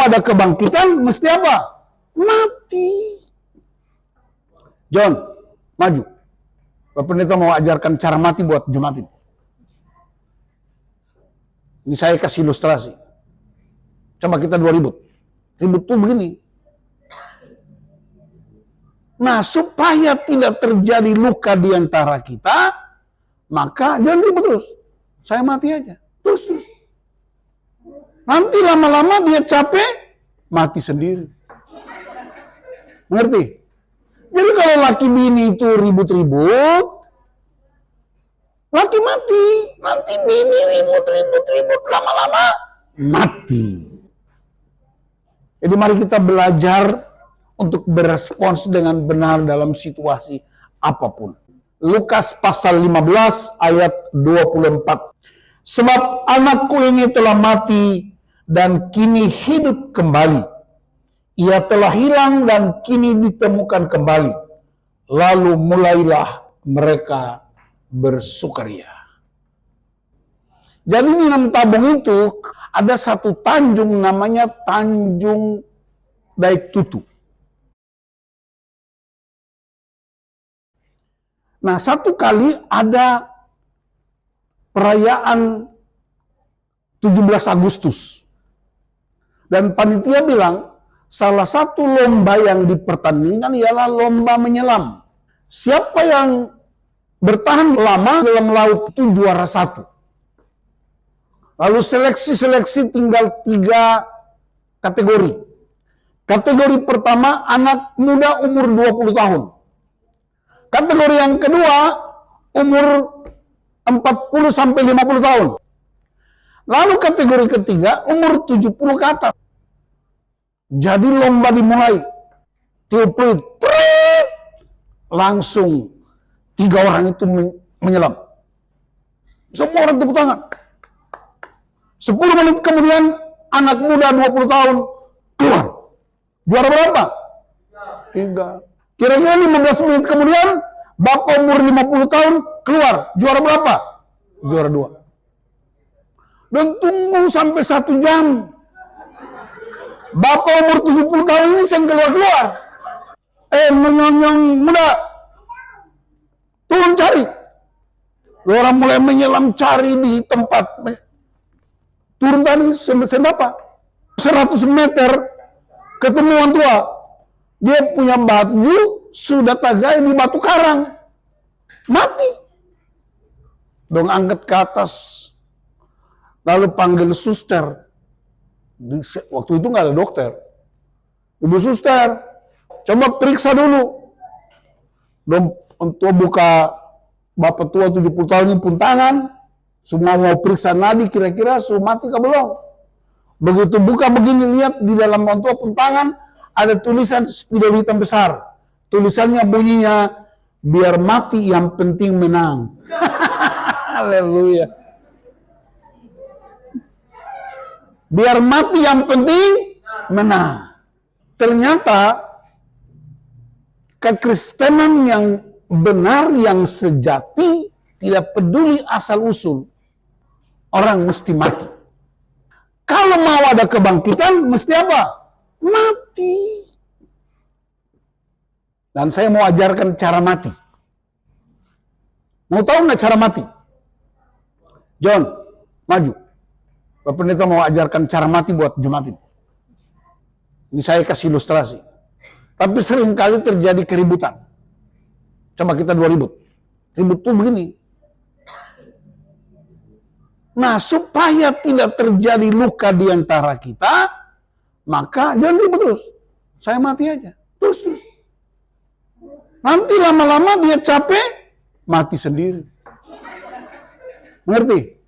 ada kebangkitan, mesti apa? Mati. John, maju. Bapak Pendeta mau ajarkan cara mati buat jemaat ini. Ini saya kasih ilustrasi. Coba kita dua ribut. Ribut tuh begini. Nah, supaya tidak terjadi luka di antara kita, maka jangan ribut terus. Saya mati aja. Terus. Nanti lama-lama dia capek, mati sendiri. Mengerti? Jadi kalau laki bini itu ribut-ribut, laki mati. Nanti bini ribut, lama-lama mati. Jadi mari kita belajar untuk berespons dengan benar dalam situasi apapun. Lukas pasal 15 ayat 24. Sebab anakku ini telah mati dan kini hidup kembali. Ia telah hilang dan kini ditemukan kembali. Lalu mulailah mereka bersukaria. Jadi di dalam tabung itu ada satu tanjung namanya Tanjung Daiktutu. Nah, satu kali ada perayaan 17 Agustus. Dan panitia bilang, salah satu lomba yang dipertandingkan ialah lomba menyelam. Siapa yang bertahan lama dalam laut itu juara satu. Lalu seleksi tinggal 3 kategori. Kategori pertama, anak muda umur 20 tahun. Kategori yang kedua, umur 40 sampai 50 tahun. Lalu kategori ketiga, umur 70 ke atas. Jadi lomba dimulai. Tiup peluit, langsung 3 orang itu menyelam. Semua orang tepuk tangan. 10 menit kemudian, anak muda 20 tahun keluar. Juara berapa? 3. Kira-kira 15 menit kemudian, bapak umur 50 tahun keluar. Juara berapa? Juara 2. Dan tunggu sampai 1 jam. Bapak umur 70 tahun ini yang keluar-keluar. Menyonyong muda. Turun cari. Orang mulai menyelam cari di tempat. Turun tadi berapa? 100 meter ketemu orang tua. Dia punya batu, sudah tagai di batu karang. Mati. Dong angkat ke atas. Lalu panggil suster. Waktu itu nggak ada dokter. Ibu suster, coba periksa dulu. Dong tua buka, bapak tua 70 tahun ini pun tangan. Semua mau periksa nadi kira-kira sudah mati ke belum. Begitu buka begini, lihat di dalam orang tua pun tangan. Ada tulisan spidol hitam besar. Tulisannya bunyinya, biar mati yang penting menang. Haleluya. Biar mati yang penting menang. Ternyata kekristenan yang benar, yang sejati, tidak peduli asal-usul. Orang mesti mati. Kalau mau ada kebangkitan, mesti apa? Mati. Dan saya mau ajarkan cara mati. Mau tahu nggak cara mati? John, maju. Bapak Pendeta mau ajarkan cara mati buat jemaat ini. Ini saya kasih ilustrasi. Tapi seringkali terjadi keributan. Coba kita dua ribut. Ribut tuh begini. Nah, supaya tidak terjadi luka di antara kita, maka jangan ribut terus. Saya mati aja. Terus. Nanti lama-lama dia capek, mati sendiri. Mengerti?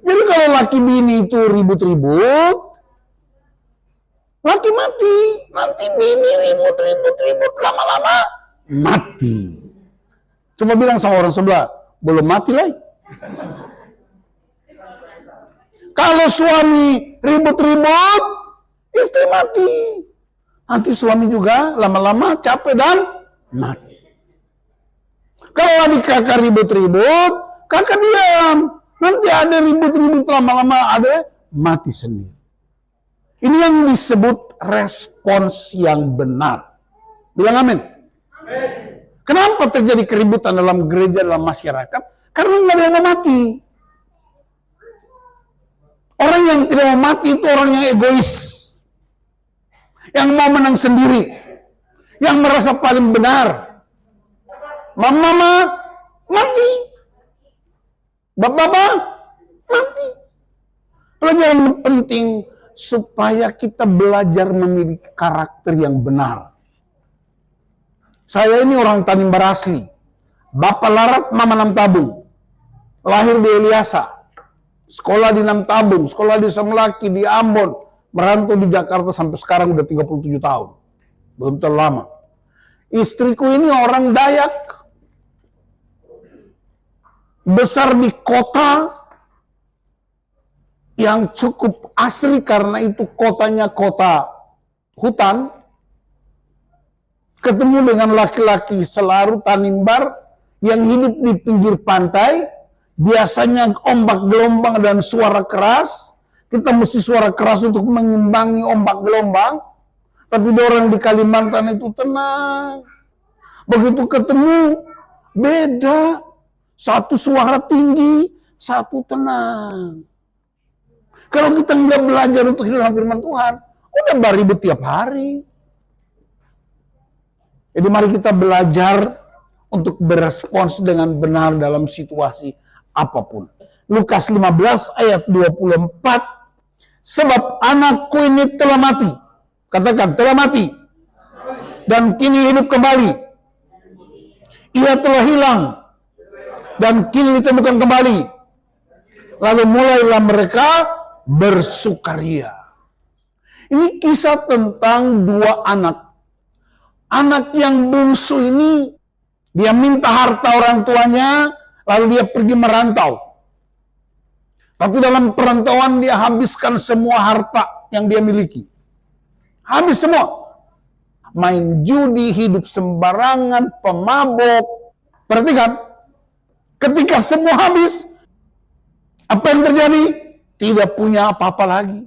Jadi kalau laki bini itu ribut-ribut, laki mati. Nanti bini ribut, lama-lama mati. Coba bilang sama orang sebelah, belum mati lagi. Kalau suami ribut-ribut, istri mati. Nanti suami juga lama-lama capek dan mati. Kalau adik kakak ribut-ribut, kakak diam. Nanti ada ribut-ribut lama-lama ada mati sendiri. Ini yang disebut respons yang benar. Bilang amin. Kenapa terjadi keributan dalam gereja, dalam masyarakat? Karena nggak ada yang mau mati. Orang yang tidak mau mati itu orang yang egois. Yang mau menang sendiri. Yang merasa paling benar. Mama mati. Bapak mati. Pelajaran penting supaya kita belajar memiliki karakter yang benar. Saya ini orang Tanimbar asli. Bapak larat, mama Namtabung. Lahir di Eliasa. Sekolah di Namtabung, sekolah di Semlaki, di Ambon. Merantau di Jakarta sampai sekarang udah 37 tahun. Belum terlalu lama. Istriku ini orang Dayak. Besar di kota yang cukup asli karena itu kotanya kota hutan. Ketemu dengan laki-laki selaru Tanimbar yang hidup di pinggir pantai. Biasanya ombak gelombang dan suara keras. Kita mesti suara keras untuk mengimbangi ombak gelombang. Tapi orang di Kalimantan itu tenang. Begitu ketemu, beda. Satu suara tinggi, satu tenang. Kalau kita nggak belajar untuk hidup firman Tuhan, udah beribut tiap hari. Jadi mari kita belajar untuk berespons dengan benar dalam situasi apapun. Lukas 15 ayat 24. Sebab anakku ini telah mati. Katakan, telah mati. Dan kini hidup kembali. Ia telah hilang. Dan kini ditemukan kembali. Lalu mulailah mereka bersukaria. Ini kisah tentang dua anak. Anak yang bungsu ini, dia minta harta orang tuanya, lalu dia pergi merantau. Tapi dalam perantauan dia habiskan semua harta yang dia miliki. Habis semua. Main judi, hidup sembarangan, pemabok. Perhatikan, ketika semua habis, apa yang terjadi? Tidak punya apa-apa lagi.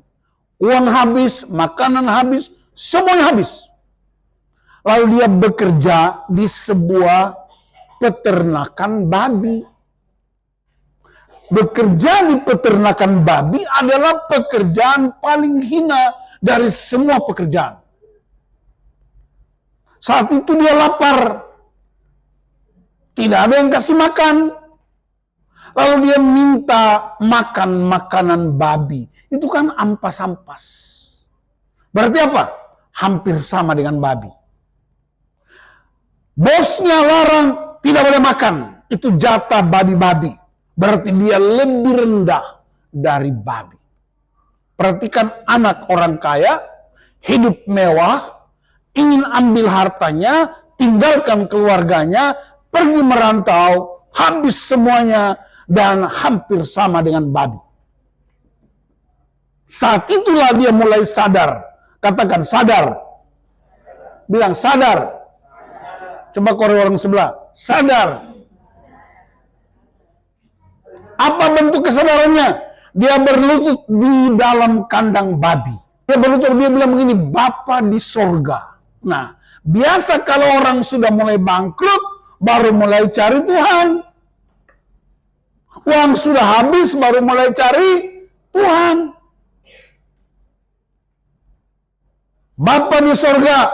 Uang habis, makanan habis, semuanya habis. Lalu dia bekerja di sebuah peternakan babi. Bekerja di peternakan babi adalah pekerjaan paling hina dari semua pekerjaan. Saat itu dia lapar. Tidak ada yang kasih makan. Lalu dia minta makan makanan babi. Itu kan ampas-ampas. Berarti apa? Hampir sama dengan babi. Bosnya larang, tidak boleh makan. Itu jatah babi-babi. Berarti dia lebih rendah dari babi. Perhatikan anak orang kaya, hidup mewah, ingin ambil hartanya, tinggalkan keluarganya, pergi merantau, habis semuanya, dan hampir sama dengan babi. Saat itulah dia mulai sadar. Katakan sadar. Bilang sadar. Coba korek orang sebelah. Sadar. Apa bentuk kesadarannya? Dia berlutut di dalam kandang babi. Dia berlutut, dia bilang begini, Bapa di sorga. Nah, biasa kalau orang sudah mulai bangkrut, baru mulai cari Tuhan. Uang sudah habis, baru mulai cari Tuhan. Bapa di sorga,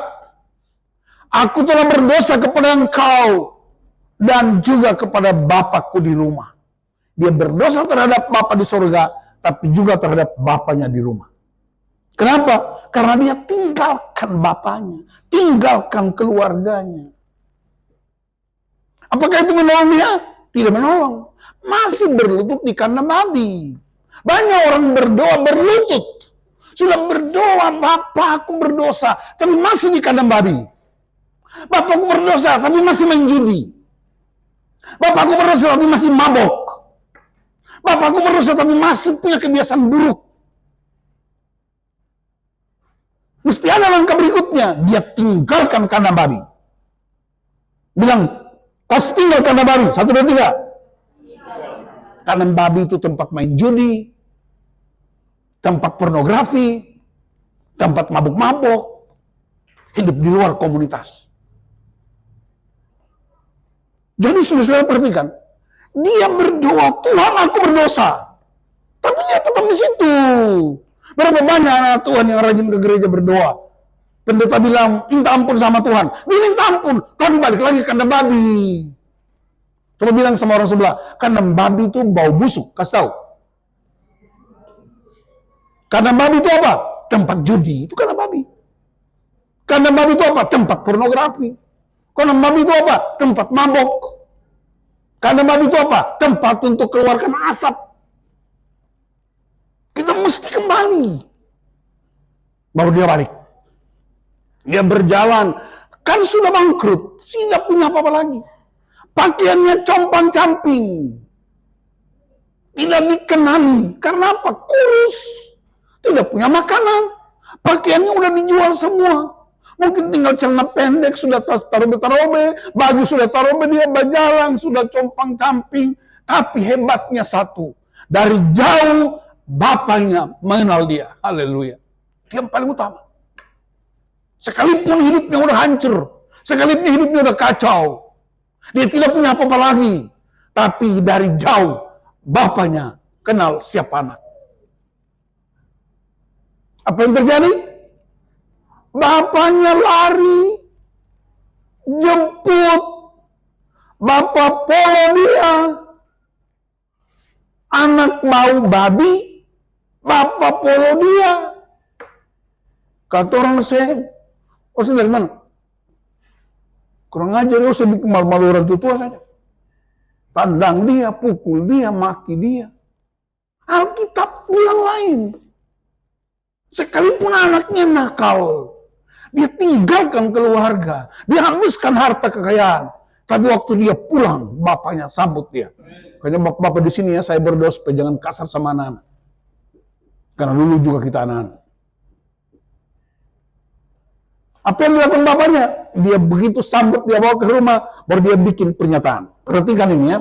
aku telah berdosa kepada Engkau dan juga kepada Bapakku di rumah. Dia berdosa terhadap Bapa di sorga, tapi juga terhadap Bapaknya di rumah. Kenapa? Karena dia tinggalkan Bapaknya, tinggalkan keluarganya. Apakah itu menolong dia? Tidak menolong. Masih berlutut di kandang babi. Banyak orang berdoa berlutut. Sudah berdoa, Bapak aku berdosa, tapi masih di kandang babi. Bapakku berdosa, tapi masih menjudi. Bapakku berdosa, tapi masih mabok. Bapakku berdosa, tapi masih punya kebiasaan buruk. Mesti ada langkah berikutnya. Dia tinggalkan kandang babi. Bilang, kasih tinggal kandang babi. 1, 2, 3. Kandang babi itu tempat main judi, tempat pornografi, tempat mabuk-mabuk, hidup di luar komunitas. Jadi saudara perhatikan, dia berdoa, Tuhan aku berdosa. Tapi dia tetap di situ. Berapa banyak anak Tuhan yang rajin ke gereja berdoa. Pendeta bilang, minta ampun sama Tuhan. Dia minta ampun, Tuhan balik lagi kandang babi. Coba bilang sama orang sebelah, kandang babi itu bau busuk, kasih tahu. Kandang babi itu apa? Tempat judi, itu kandang babi. Kandang babi itu apa? Tempat pornografi. Kandang babi itu apa? Tempat mabok. Kandang babi itu apa? Tempat untuk keluarkan asap. Kita mesti kembali. Baru dia balik. Dia berjalan. Kan sudah bangkrut. Tidak punya apa-apa lagi. Pakaiannya compang-camping. Tidak dikenali. Karena apa? Kurus. Tidak punya makanan. Pakaiannya udah dijual semua. Mungkin tinggal celana pendek, sudah tarobe-tarobe. Baju sudah tarobe, dia berjalan, sudah compang-camping. Tapi hebatnya satu. Dari jauh, bapaknya mengenal dia. Haleluya. Dia yang paling utama. Sekalipun hidupnya udah hancur. Sekalipun hidupnya udah kacau. Dia tidak punya apa-apa lagi. Tapi dari jauh, bapaknya kenal siapa anak. Apa yang terjadi? Bapaknya lari, jemput, bapak polo dia. Anak mau babi, bapak polo dia. Kata orang saya, dari mana? Kurang ajar, saya bikin malu-malu orang tua saja. Tandang dia, pukul dia, maki dia. Alkitab bilang lain. Sekalipun anaknya nakal, dia tinggalkan keluarga, dia habiskan harta kekayaan. Tapi waktu dia pulang, bapaknya sambut dia. Kayaknya bapak di sini ya, saya berdoa supaya jangan kasar sama anak-anak. Karena dulu juga kita anak-anak. Apa yang dilakukan bapaknya? Dia begitu sambut, dia bawa ke rumah, baru dia bikin pernyataan. Perhatikan ini ya.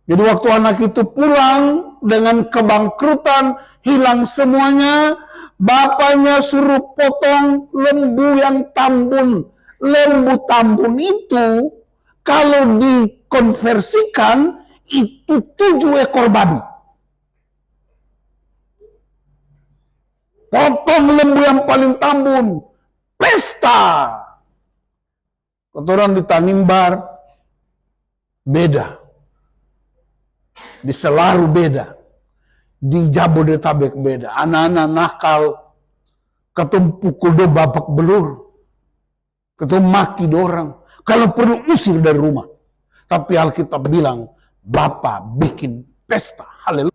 Jadi waktu anak itu pulang dengan kebangkrutan, hilang semuanya, bapaknya suruh potong lembu yang tambun. Lembu tambun itu, kalau dikonversikan, itu 7 ekor babi. Potong lembu yang paling tambun. Pesta. Kotoran di Tanimbar, beda. Di Selaru beda. Di Jabodetabek beda. Anak-anak nakal, ketemu pukul do babak belur. Ketemu maki dorang. Kalau perlu usir dari rumah. Tapi Alkitab bilang, Bapak bikin pesta. Haleluya.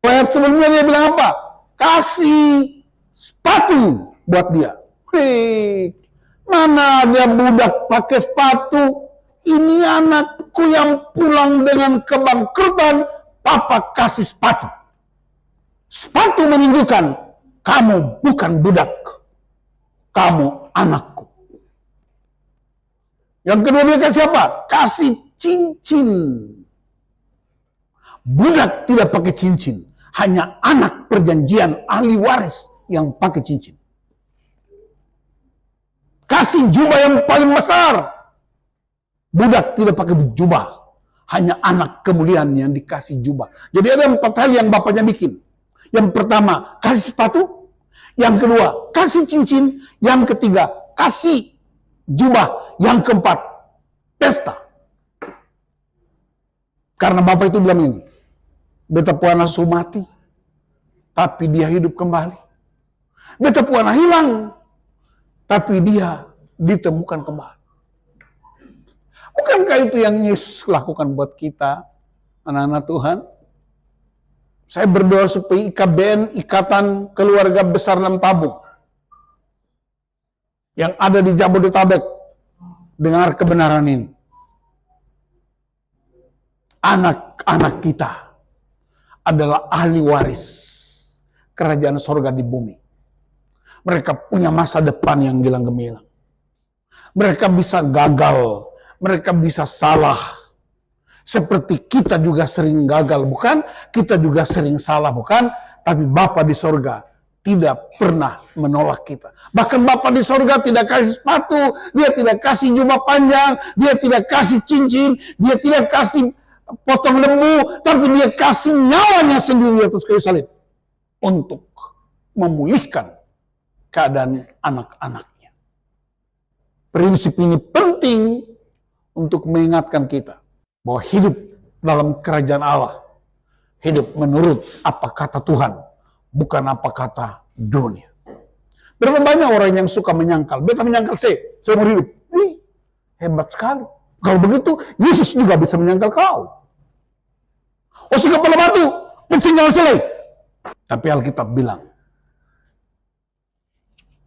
Ayat sebelumnya dia bilang apa? Kasih sepatu buat dia. Hei, mana ada budak pakai sepatu? Ini anakku yang pulang dengan kebangkrutan, Papa kasih sepatu. Sepatu menunjukkan kamu bukan budak, kamu anakku. Yang kedua dia kasih apa? Kasih cincin. Budak tidak pakai cincin. Hanya anak perjanjian ahli waris yang pakai cincin. Kasih jubah yang paling besar. Budak tidak pakai jubah. Hanya anak kemuliaan yang dikasih jubah. Jadi ada 4 hal yang bapaknya bikin. Yang pertama, kasih sepatu. Yang kedua, kasih cincin. Yang ketiga, kasih jubah. Yang keempat, pesta. Karena bapak itu bilang ini. Beta puana su mati, tapi dia hidup kembali. Beta puana hilang, tapi dia ditemukan kembali. Bukankah itu yang Yesus lakukan buat kita, anak-anak Tuhan? Saya berdoa supaya IKBN, Ikatan Keluarga Besar Lemtabung, yang ada di Jabodetabek, dengar kebenaran ini. Anak-anak kita adalah ahli waris kerajaan sorga di bumi. Mereka punya masa depan yang gilang gemilang. Mereka bisa gagal, mereka bisa salah. Seperti kita juga sering gagal, bukan? Kita juga sering salah, bukan? Tapi Bapa di sorga tidak pernah menolak kita. Bahkan Bapa di sorga tidak kasih sepatu, dia tidak kasih jubah panjang, dia tidak kasih cincin, dia tidak kasih potong lembu, tapi dia kasih nyawanya sendiri di atas kayu salib untuk memulihkan keadaan anak-anaknya. Prinsip ini penting untuk mengingatkan kita bahwa hidup dalam kerajaan Allah, hidup menurut apa kata Tuhan, bukan apa kata dunia. Berapa banyak orang yang suka menyangkal, beta menyangkal saya mau hidup. Hebat sekali. Kalau begitu, Yesus juga bisa menyangkal kau. Oh, si kepala batu, tinggal selesai. Tapi Alkitab bilang,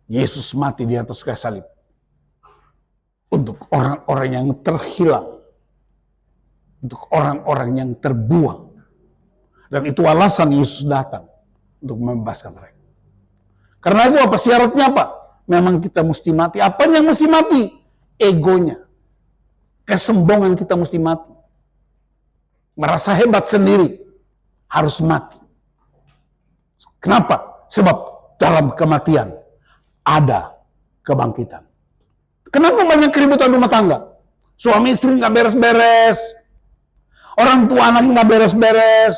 Yesus mati di atas kayu salib untuk orang-orang yang terhilang, untuk orang-orang yang terbuang. Dan itu alasan Yesus datang untuk membebaskan mereka. Karena itu apa? Syaratnya apa? Memang kita mesti mati. Apa yang mesti mati? Egonya. Kesombongan kita mesti mati. Merasa hebat sendiri. Harus mati. Kenapa? Sebab dalam kematian ada kebangkitan. Kenapa banyak keributan rumah tangga? Suami istri nggak beres-beres. Orang tua anak nggak beres-beres.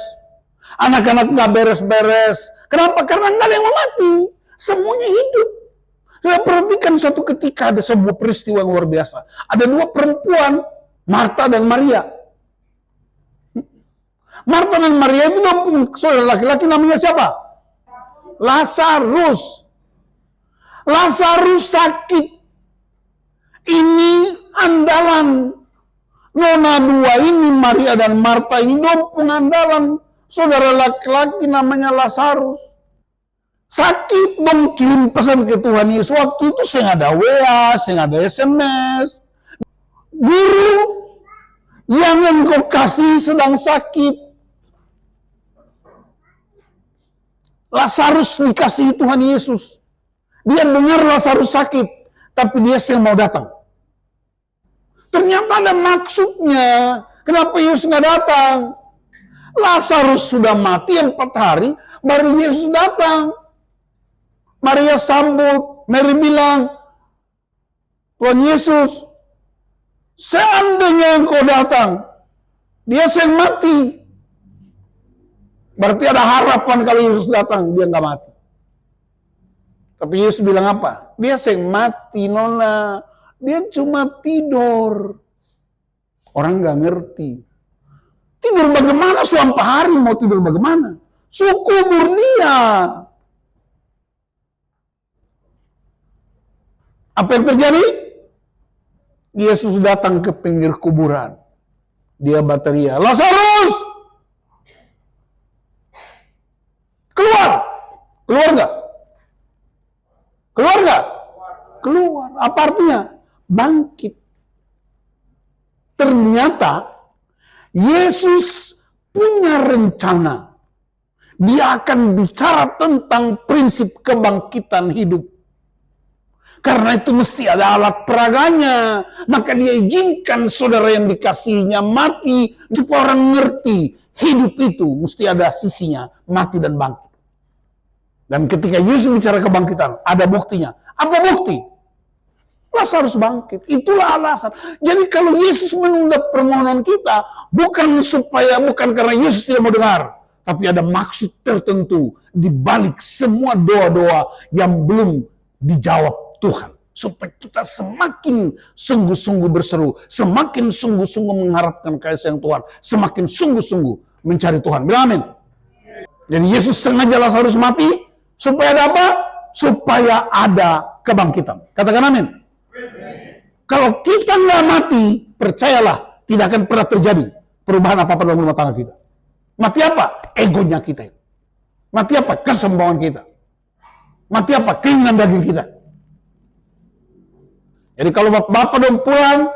Anak-anak nggak beres-beres. Kenapa? Karena nggak ada yang mau mati. Semuanya hidup. Saya perhatikan suatu ketika ada sebuah peristiwa yang luar biasa. Ada dua perempuan, Marta dan Maria. Marta dan Maria itu saudara laki-laki namanya siapa? Lazarus. Lazarus sakit. Ini andalan. Nona dua ini, Maria dan Marta ini dong pengandalan. Saudara laki-laki namanya Lazarus. Sakit, dong kirim pesan ke Tuhan Yesus. Waktu itu saya nggak ada WA, saya nggak ada SMS. Guru yang engkau kasih sedang sakit. Lazarus dikasihi Tuhan Yesus. Dia dengar Lazarus sakit, tapi dia sedang mau datang. Ternyata ada maksudnya. Kenapa Yesus nggak datang? Lazarus sudah mati 4 hari, baru Yesus datang. Maria sambut, Mary bilang, Tuhan Yesus, seandainya engkau datang, dia sedang mati. Berarti ada harapan kalau Yesus datang, dia nggak mati. Tapi Yesus bilang apa? Dia sedang mati, Nona. Dia cuma tidur. Orang nggak ngerti. Tidur bagaimana? Sumpah hari mau tidur bagaimana? Sukubur dia. Apa yang terjadi? Yesus datang ke pinggir kuburan. Dia berteriak, Lazarus! Keluar! Keluar nggak? Keluar nggak? Keluar. Apa artinya? Bangkit. Ternyata Yesus punya rencana. Dia akan bicara tentang prinsip kebangkitan hidup. Karena itu mesti ada alat peraganya. Maka dia izinkan saudara yang dikasihinya mati. Supaya orang ngerti. Hidup itu mesti ada sisinya. Mati dan bangkit. Dan ketika Yesus bicara kebangkitan. Ada buktinya. Apa bukti? Lazarus bangkit. Itulah alasan. Jadi kalau Yesus menunda permohonan kita. Bukan karena Yesus tidak mau dengar. Tapi ada maksud tertentu. Di balik semua doa-doa yang belum dijawab Tuhan, supaya kita semakin sungguh-sungguh berseru, semakin sungguh-sungguh mengharapkan kasih Tuhan, semakin sungguh-sungguh mencari Tuhan. Bilang amin. Jadi Yesus sengaja Lazarus mati, supaya ada apa? Supaya ada kebangkitan. Katakan amin. Kalau kita nggak mati, percayalah, tidak akan pernah terjadi perubahan apa-apa dalam rumah tangga kita. Mati apa? Egonya kita. Mati apa? Kesombongan kita. Mati apa? Keinginan daging kita. Jadi kalau bapak dong pulang,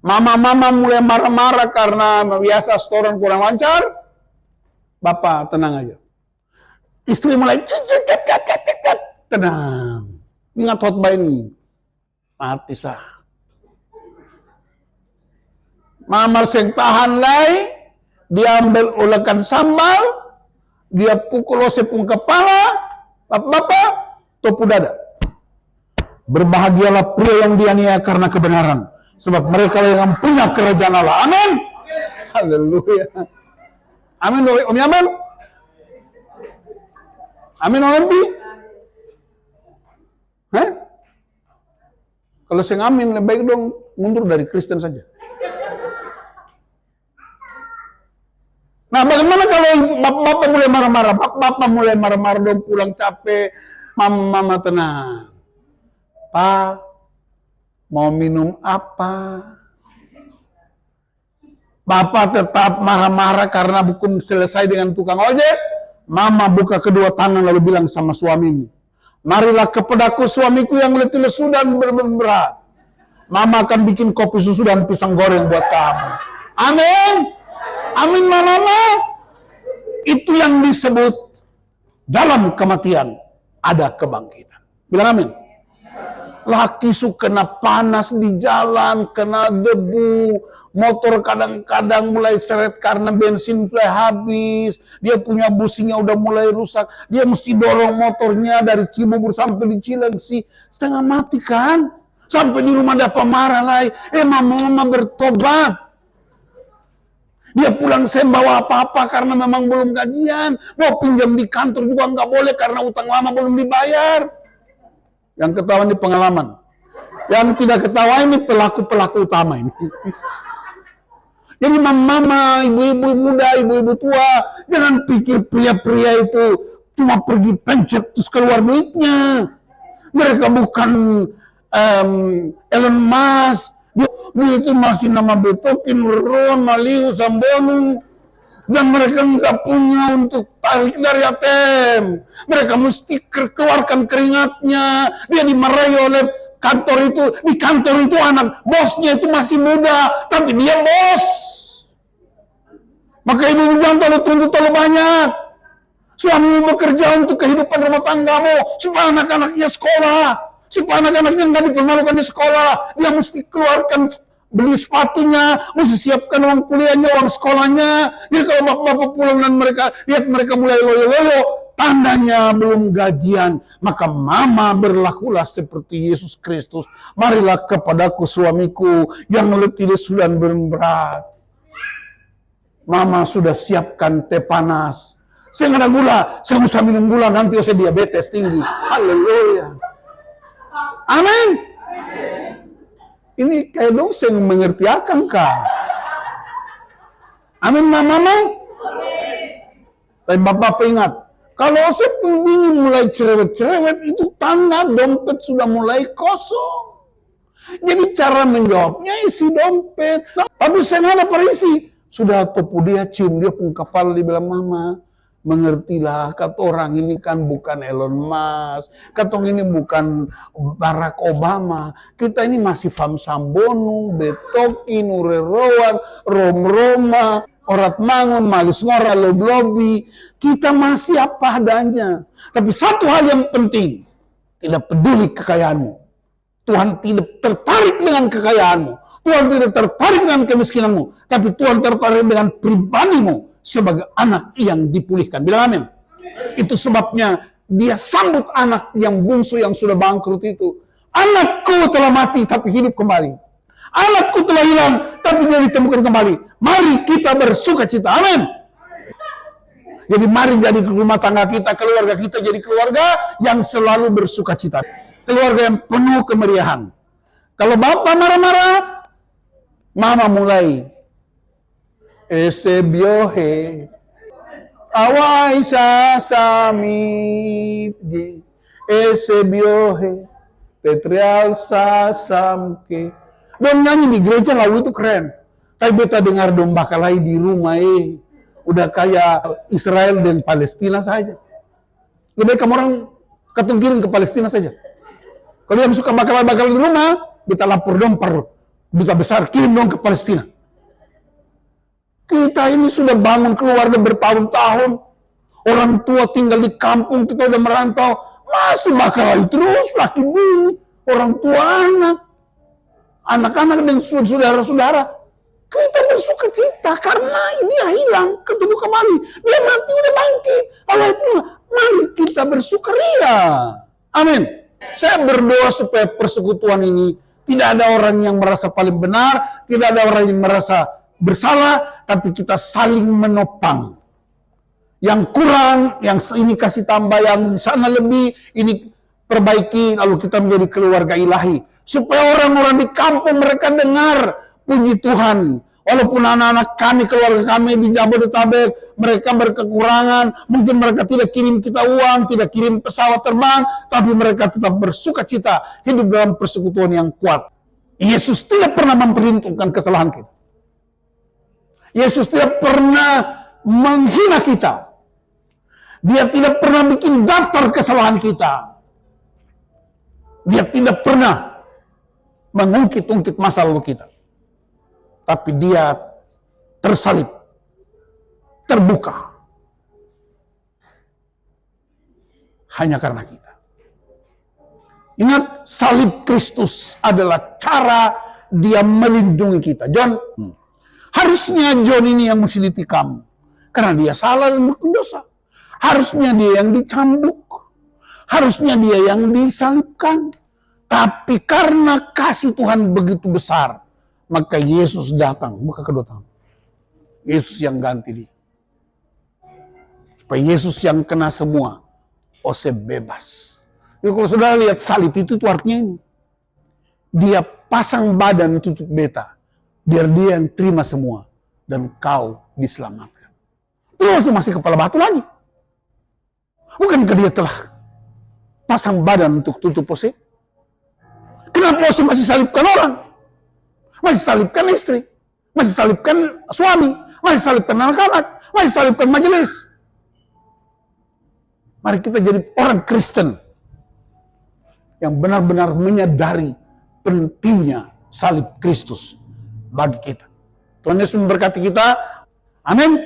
mama mulai marah-marah karena biasa setoran kurang lancar, bapak tenang aja. Istri mulai tenang. Ingat khotbah ini, mati sah. Mama seng tahan lai, dia ambil ulekan sambal, dia pukul sepung kepala, Bapak, topu dada. Berbahagialah pria yang dianiaya karena kebenaran, sebab mereka yang punya kerajaan Allah. Amin. Haleluya. Amin. Om Yaman. Amin. Om Hah? Kalau saya ngamin, lebih baik dong mundur dari Kristen saja. Nah, bagaimana kalau bapak mulai marah-marah? Bapak mulai marah-marah dong, pulang capek. Mama tenang. Pak, mau minum apa? Bapak tetap marah-marah karena bukan selesai dengan tukang ojek. Mama buka kedua tangan lalu bilang sama suaminya, marilah kepadaku suamiku yang letih lesu dan berat. Mama akan bikin kopi susu dan pisang goreng buat kamu. Amin. Amin, mama. Itu yang disebut dalam kematian ada kebangkitan. Bilang amin. Laki suka kena panas di jalan, kena debu, motor kadang-kadang mulai seret karena bensin sudah habis, dia punya businya udah mulai rusak, dia mesti dorong motornya dari Cibubur sampai di Cilengsi, setengah mati kan? Sampai di rumah ada pemarah lagi, mama bertobat. Dia pulang saya bawa apa-apa karena memang belum gajian, mau pinjam di kantor juga nggak boleh karena utang lama belum dibayar. Yang ketawa ini pengalaman. Yang tidak ketawa ini pelaku-pelaku utama ini. Jadi mama, ibu-ibu muda, ibu-ibu tua, jangan pikir pria-pria itu cuma pergi pencet terus keluar duitnya. Mereka bukan Elon Musk. Dia itu masih nama Betokin, Ron, Maliu, Sambono. Dan mereka nggak punya untuk tarik dari ATM. Mereka mesti keluarkan keringatnya. Dia dimarahi oleh kantor itu. Di kantor itu anak bosnya itu masih muda, tapi dia bos. Maka ibu jangan terlalu terlalu banyak. Suamimu bekerja untuk kehidupan rumah tanggamu, supaya anak-anaknya sekolah, supaya anak-anaknya nggak dipermalukan di sekolah. Dia mesti keluarkan, beli sepatunya, mesti siapkan uang kuliahnya, uang sekolahnya. Jadi kalau bapak-bapak pulang dan lihat mereka mulai loyo-loyo, tandanya belum gajian. Maka mama berlakulah seperti Yesus Kristus. Marilah kepadaku suamiku yang letih lesu dan berat. Mama sudah siapkan teh panas. Saya nggak ada gula, saya usah minum gula, nanti saya diabetes tinggi. Haleluya. Amin. Ini kayak dosen mengerti akan kah? Amin, mama. Tapi bapak ingat, kalau saya ini mulai cerewet-cerewet, itu tanda dompet sudah mulai kosong. Jadi cara menjawabnya isi dompet. Tapi saya nggak ada perisi. Sudah topu dia cium, dia pun kepala, dia bilang, mama, mengertilah, kata orang ini kan bukan Elon Musk, kata orang ini bukan Barack Obama, kita ini masih Fam Sambono, Betokin, Ureroan, Rom Roma, Orat Mangun, Malis Ngora, Loblobi, kita masih apa adanya. Tapi satu hal yang penting, tidak peduli kekayaanmu. Tuhan tidak tertarik dengan kekayaanmu. Tuhan tidak tertarik dengan kemiskinanmu. Tapi Tuhan tertarik dengan pribadimu sebagai anak yang dipulihkan. Bilang amin. Itu sebabnya dia sambut anak yang bungsu yang sudah bangkrut itu. Anakku telah mati tapi hidup kembali. Anakku telah hilang tapi dia ditemukan kembali. Mari kita bersuka cita. Amin. Jadi mari jadi rumah tangga kita, keluarga kita jadi keluarga yang selalu bersuka cita. Keluarga yang penuh kemeriahan. Kalau bapak marah-marah, mama mulai. Ese biohe. Awai sasami. Ese biohe. Petrial sasamke. Dong nyanyi di gereja lagu itu keren. Tapi beta dengar domba kalai di rumah udah kayak Israel dan Palestina saja. Lebih baik kamu orang ketengkirin ke Palestina saja. Kalau yang suka bakal-bakal di rumah, kita lapor dong per duta besar, kirim dong ke Palestina. Kita ini sudah bangun keluarga bertahun-tahun. Orang tua tinggal di kampung, kita udah merantau. Masih bakal terus laki bini, orang tua anak. Anak-anak dan saudara-saudara. Kita bersuka cita karena dia hilang, ketemu kembali. Dia mati, udah bangkit. Allah itu, mari kita bersukaria. Amin. Saya berdoa supaya persekutuan ini tidak ada orang yang merasa paling benar, tidak ada orang yang merasa bersalah, tapi kita saling menopang. Yang kurang, yang ini kasih tambah, yang di sana lebih, ini perbaiki, lalu kita menjadi keluarga ilahi. Supaya orang-orang di kampung mereka dengar puji Tuhan. Walaupun anak-anak kami, keluarga kami di Jabodetabek, mereka berkekurangan, mungkin mereka tidak kirim kita uang, tidak kirim pesawat terbang, tapi mereka tetap bersuka cita, hidup dalam persekutuan yang kuat. Yesus tidak pernah memperhitungkan kesalahan kita. Yesus tidak pernah menghina kita. Dia tidak pernah bikin daftar kesalahan kita. Dia tidak pernah mengungkit-ungkit masa lalu kita. Tapi dia tersalib, terbuka. Hanya karena kita. Ingat, salib Kristus adalah cara dia melindungi kita. John, harusnya John ini yang mesti ditikam. Karena dia salah dan berdosa. Harusnya dia yang dicambuk. Harusnya dia yang disalibkan. Tapi karena kasih Tuhan begitu besar, maka Yesus datang. Buka kedua tangan. Yesus yang ganti dia. Supaya Yesus yang kena semua. Ose bebas. Jadi kalau saudara lihat salib itu artinya ini. Dia pasang badan tutup beta. Biar dia yang terima semua. Dan kau diselamatkan. Terus masih kepala batu lagi. Bukankah dia telah pasang badan untuk tutup Ose? Kenapa Ose masih salibkan orang? Masih salibkan istri? Masih salibkan suami? Masih salibkan anak-anak? Masih salibkan majelis? Mari kita jadi orang Kristen yang benar-benar menyadari pentingnya salib Kristus bagi kita. Tuhan Yesus memberkati kita. Amin.